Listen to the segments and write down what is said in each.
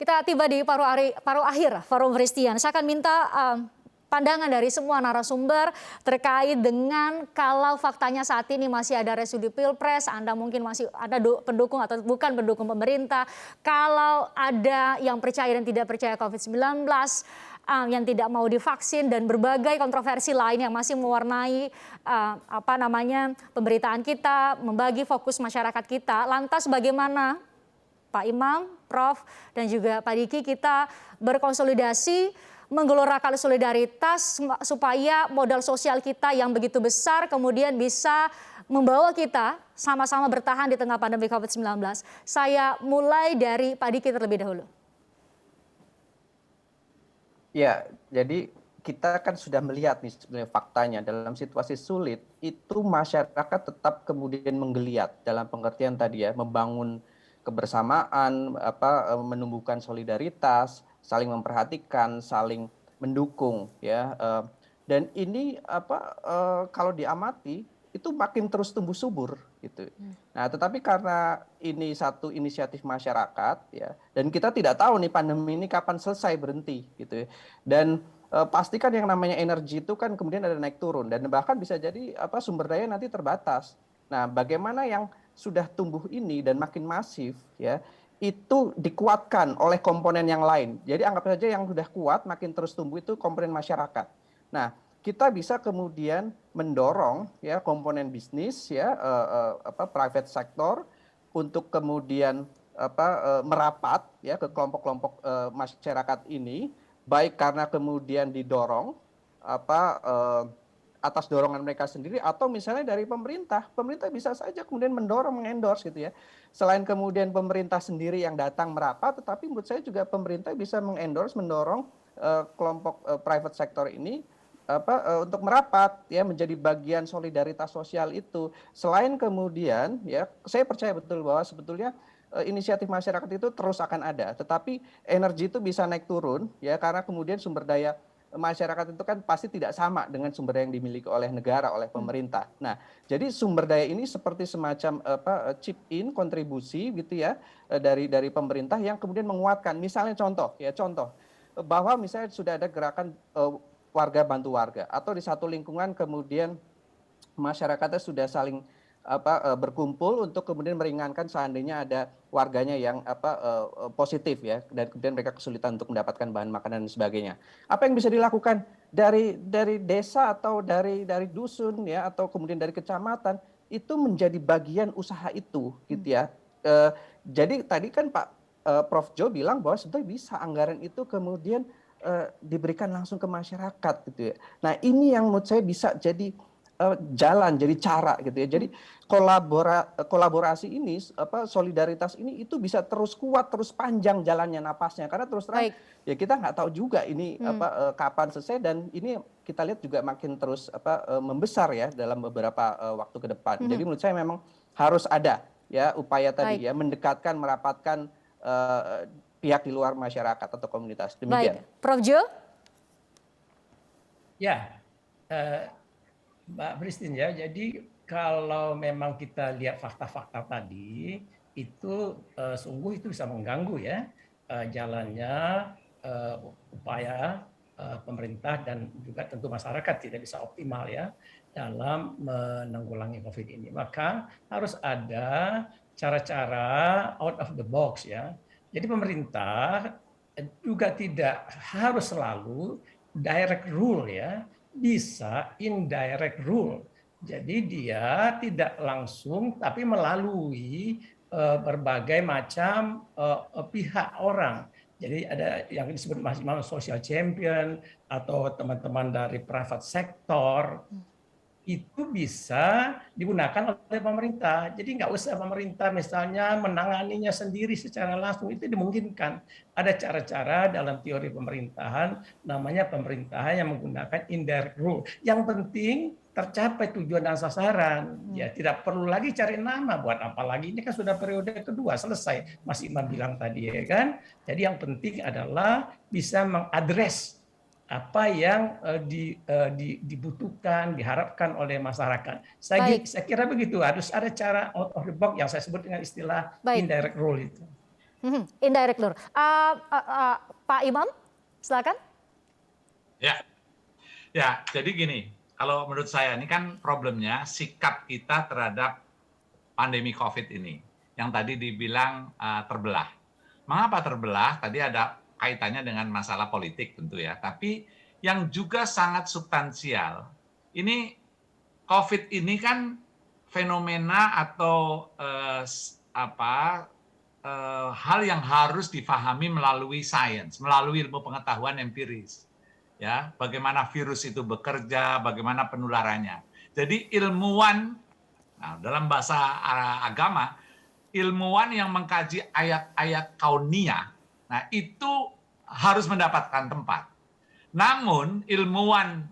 Kita tiba di paruh akhir Forum Christian. Saya akan minta pandangan dari semua narasumber terkait dengan kalau faktanya saat ini masih ada residu pilpres, Anda mungkin masih ada pendukung atau bukan pendukung pemerintah. Kalau ada yang percaya dan tidak percaya COVID-19, yang tidak mau divaksin dan berbagai kontroversi lain yang masih mewarnai pemberitaan kita, membagi fokus masyarakat kita. Lantas bagaimana Pak Imam, Prof, dan juga Pak Diki kita berkonsolidasi menggelorakan solidaritas supaya modal sosial kita yang begitu besar kemudian bisa membawa kita sama-sama bertahan di tengah pandemi COVID-19. Saya mulai dari Pak Diki terlebih dahulu. Ya, jadi kita kan sudah melihat nih sebenarnya faktanya dalam situasi sulit itu masyarakat tetap kemudian menggeliat dalam pengertian tadi ya, membangun kebersamaan, menumbuhkan solidaritas, saling memperhatikan, saling mendukung ya. Dan ini kalau diamati itu makin terus tumbuh subur gitu. Nah, tetapi karena ini satu inisiatif masyarakat ya, dan kita tidak tahu nih pandemi ini kapan selesai berhenti gitu ya. Dan pastikan yang namanya energi itu kan kemudian ada naik turun dan bahkan bisa jadi sumber daya nanti terbatas. Nah, bagaimana yang sudah tumbuh ini dan makin masif ya, itu dikuatkan oleh komponen yang lain. Jadi anggap saja yang sudah kuat makin terus tumbuh itu komponen masyarakat. Nah, kita bisa kemudian mendorong ya komponen bisnis ya private sector untuk kemudian merapat ya ke kelompok-kelompok masyarakat ini, baik karena kemudian didorong atas dorongan mereka sendiri atau misalnya dari pemerintah. Pemerintah bisa saja kemudian mendorong, mengendorse gitu ya. Selain kemudian pemerintah sendiri yang datang merapat, tetapi menurut saya juga pemerintah bisa mengendorse, mendorong kelompok private sector ini untuk merapat ya menjadi bagian solidaritas sosial itu. Selain kemudian ya saya percaya betul bahwa sebetulnya inisiatif masyarakat itu terus akan ada, tetapi energi itu bisa naik turun ya karena kemudian sumber daya masyarakat itu kan pasti tidak sama dengan sumber daya yang dimiliki oleh negara, oleh pemerintah. Nah, jadi sumber daya ini seperti semacam chip in kontribusi gitu ya dari pemerintah yang kemudian menguatkan. Misalnya contoh bahwa misalnya sudah ada gerakan warga bantu warga atau di satu lingkungan kemudian masyarakatnya sudah saling berkumpul untuk kemudian meringankan seandainya ada warganya yang positif ya dan kemudian mereka kesulitan untuk mendapatkan bahan makanan dan sebagainya. Apa yang bisa dilakukan dari desa atau dari dusun ya atau kemudian dari kecamatan itu menjadi bagian usaha itu gitu ya. Jadi tadi kan Pak Prof Jo bilang bahwa sebetulnya bisa anggaran itu kemudian diberikan langsung ke masyarakat gitu ya. Nah, ini yang menurut saya bisa jadi jalan, jadi cara gitu ya. Jadi kolaborasi ini, solidaritas ini itu bisa terus kuat, terus panjang jalannya napasnya. Karena terus terang ya kita nggak tahu juga ini kapan selesai dan ini kita lihat juga makin terus membesar ya dalam beberapa waktu ke depan. Jadi menurut saya memang harus ada ya upaya tadi ya mendekatkan, merapatkan pihak di luar masyarakat atau komunitas. Demikian. Baik, Prof Jo? Ya, Mbak Christine ya, jadi kalau memang kita lihat fakta-fakta tadi, itu sungguh itu bisa mengganggu ya jalannya upaya pemerintah dan juga tentu masyarakat tidak bisa optimal ya dalam menanggulangi COVID ini. Maka harus ada cara-cara out of the box ya. Jadi pemerintah juga tidak harus selalu direct rule ya, bisa indirect rule. Jadi dia tidak langsung tapi melalui berbagai macam pihak orang. Jadi ada yang disebut mahasiswa social champion atau teman-teman dari private sector. Itu bisa digunakan oleh pemerintah. Jadi nggak usah pemerintah misalnya menanganinya sendiri secara langsung, itu dimungkinkan. Ada cara-cara dalam teori pemerintahan, namanya pemerintahan yang menggunakan indirect rule. Yang penting tercapai tujuan dan sasaran. Ya tidak perlu lagi cari nama, buat apa lagi, ini kan sudah periode kedua, selesai. Mas Imam bilang tadi ya kan. Jadi yang penting adalah bisa mengadres apa yang dibutuhkan, diharapkan oleh masyarakat. Saya kira begitu, harus ada cara out of the box yang saya sebut dengan istilah indirect rule itu. Indirect lure. Pak Imam, silakan. Ya, ya. Jadi gini, kalau menurut saya ini kan problemnya sikap kita terhadap pandemi COVID ini, yang tadi dibilang terbelah. Mengapa terbelah? Tadi ada kaitannya dengan masalah politik tentu ya. Tapi yang juga sangat substansial, ini COVID ini kan fenomena atau hal yang harus difahami melalui sains, melalui ilmu pengetahuan empiris. Ya, bagaimana virus itu bekerja, bagaimana penularannya. Jadi ilmuwan, nah, dalam bahasa agama, ilmuwan yang mengkaji ayat-ayat kauniyah, nah itu harus mendapatkan tempat. Namun ilmuwan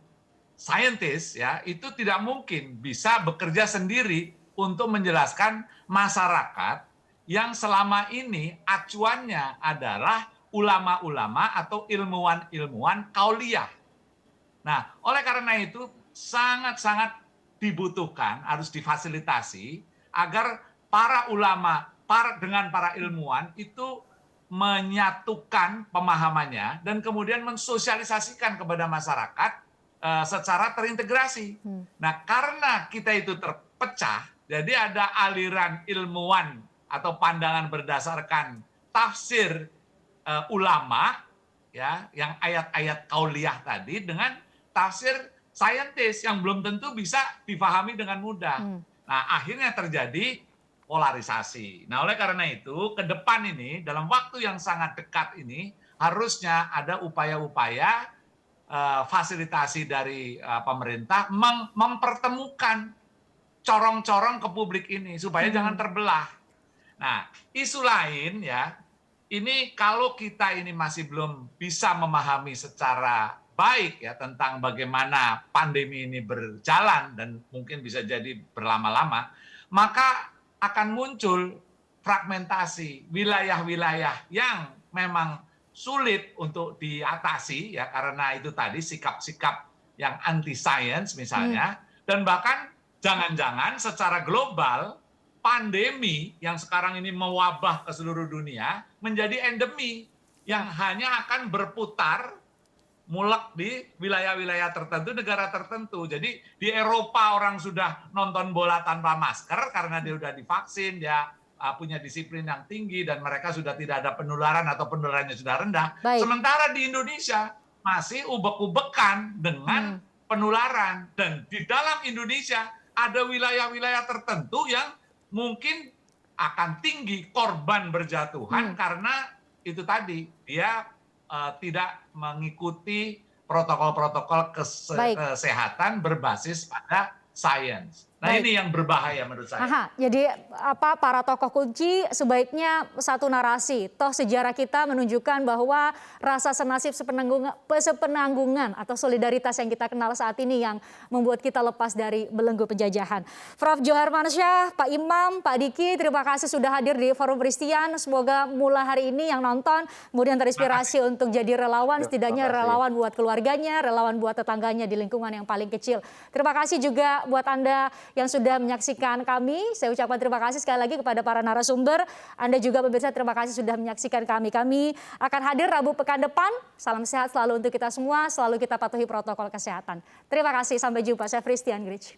saintis ya itu tidak mungkin bisa bekerja sendiri untuk menjelaskan masyarakat yang selama ini acuannya adalah ulama-ulama atau ilmuwan-ilmuwan kauliyah. Nah, oleh karena itu sangat-sangat dibutuhkan, harus difasilitasi agar para ulama dengan para ilmuwan itu menyatukan pemahamannya dan kemudian mensosialisasikan kepada masyarakat secara terintegrasi. Nah, karena kita itu terpecah, jadi ada aliran ilmuwan atau pandangan berdasarkan tafsir ulama ya yang ayat-ayat kauliyah tadi dengan tafsir saintis yang belum tentu bisa difahami dengan mudah. Nah, akhirnya terjadi polarisasi. Nah, oleh karena itu ke depan ini dalam waktu yang sangat dekat ini harusnya ada upaya-upaya fasilitasi dari pemerintah mempertemukan corong-corong ke publik ini supaya jangan terbelah. Nah, isu lain ya ini kalau kita ini masih belum bisa memahami secara baik ya tentang bagaimana pandemi ini berjalan dan mungkin bisa jadi berlama-lama, maka akan muncul fragmentasi wilayah-wilayah yang memang sulit untuk diatasi ya karena itu tadi sikap-sikap yang anti sains misalnya dan bahkan jangan-jangan secara global pandemi yang sekarang ini mewabah ke seluruh dunia menjadi endemi yang hanya akan berputar mulek di wilayah-wilayah tertentu, negara tertentu. Jadi di Eropa orang sudah nonton bola tanpa masker karena dia sudah divaksin, dia punya disiplin yang tinggi dan mereka sudah tidak ada penularan atau penularannya sudah rendah. Baik. Sementara di Indonesia masih ubek-ubekan dengan penularan dan di dalam Indonesia ada wilayah-wilayah tertentu yang mungkin akan tinggi korban berjatuhan karena itu tadi dia tidak mengikuti protokol-protokol kesehatan berbasis pada sains. Nah, ini yang berbahaya menurut saya. Jadi para tokoh kunci sebaiknya satu narasi. Toh sejarah kita menunjukkan bahwa rasa senasib sepenanggungan atau solidaritas yang kita kenal saat ini yang membuat kita lepas dari belenggu penjajahan. Prof. Johar Mansyah, Pak Imam, Pak Diki, terima kasih sudah hadir di Forum Christian. Semoga mulai hari ini yang nonton kemudian terinspirasi untuk jadi relawan, setidaknya relawan buat keluarganya, relawan buat tetangganya di lingkungan yang paling kecil. Terima kasih juga buat Anda yang sudah menyaksikan kami. Saya ucapkan terima kasih sekali lagi kepada para narasumber. Anda juga pemirsa terima kasih sudah menyaksikan kami. Kami akan hadir Rabu pekan depan. Salam sehat selalu untuk kita semua. Selalu kita patuhi protokol kesehatan. Terima kasih. Sampai jumpa. Saya Christian Grich.